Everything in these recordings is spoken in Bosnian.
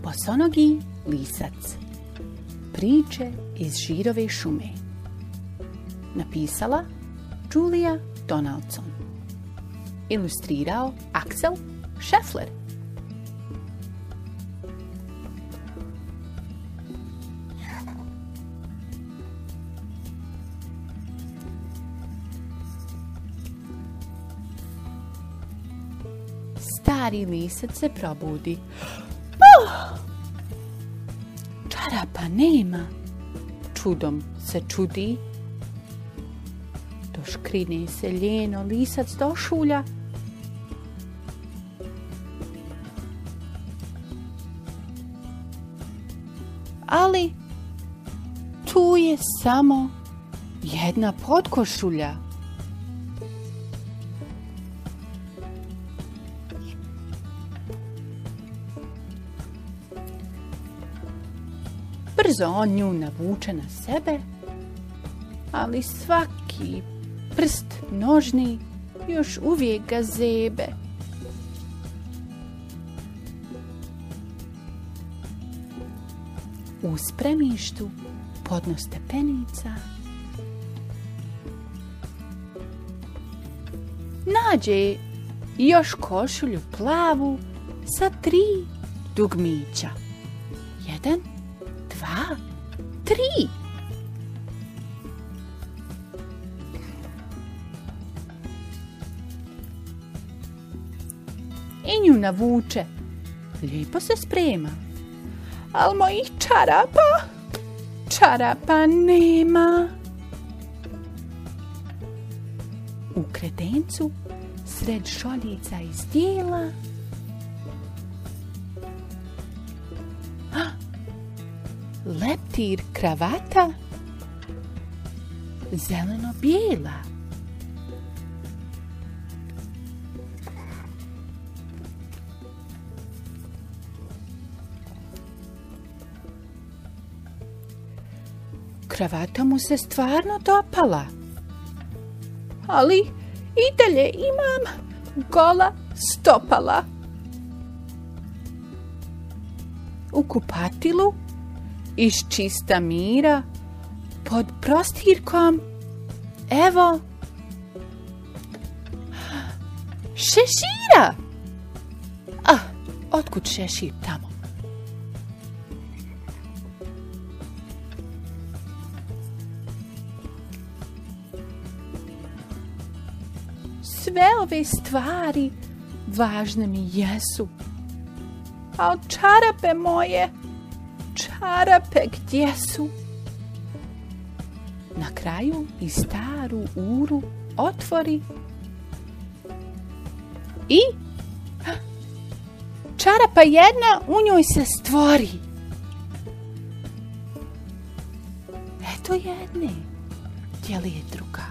Bosonogi lisac. Priče iz Žirove šume. Napisala Julia Donaldson. Ilustrirao Axel Scheffler. Stari lisac se probudi. Čarapa nema. Čudom se čudi. Do škrine se ljeno lisac došulja. Ali tu je samo jedna potkošulja. Brzo on nju navuče na sebe, ali svaki prst nožni još uvijek ga zebe. U spremištu podno stepenica nađe još košulju plavu sa 3 dugmića. 1, 2, 3. I nju navuče. Lijepo se sprema. Al mojih čarapa nema. U kredencu sred šoljica iz dijela leptir kravata zeleno-bijela. Kravata mu se stvarno dopala, ali i dalje imam gola stopala. U kupatilu iz čista mira pod prostirkom evo šešira. Otkud šešir tamo? Sve ove stvari važne mi jesu. A čarape moje, čarape gdje su? Na kraju i staru uru otvori i čarapa jedna u njoj se stvori. Eto jedne, gdje li je druga?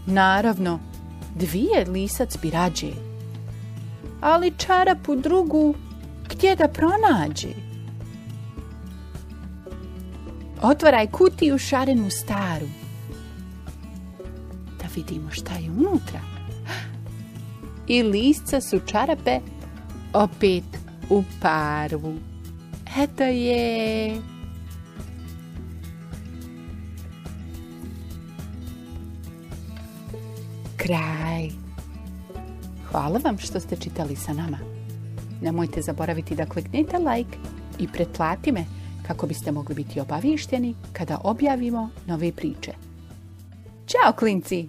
Naravno, 2 lisac bi rađe, ali čarapu drugu gdje da pronađe? Otvaraj kutiju šarenu staru, da vidimo šta je unutra. I lisca su čarape opet u paru. Eto je. Kraj. Hvala vam što ste čitali sa nama. Nemojte zaboraviti da kliknete like i pretplati me kako biste mogli biti obaviješteni kada objavimo nove priče. Ćao klinci!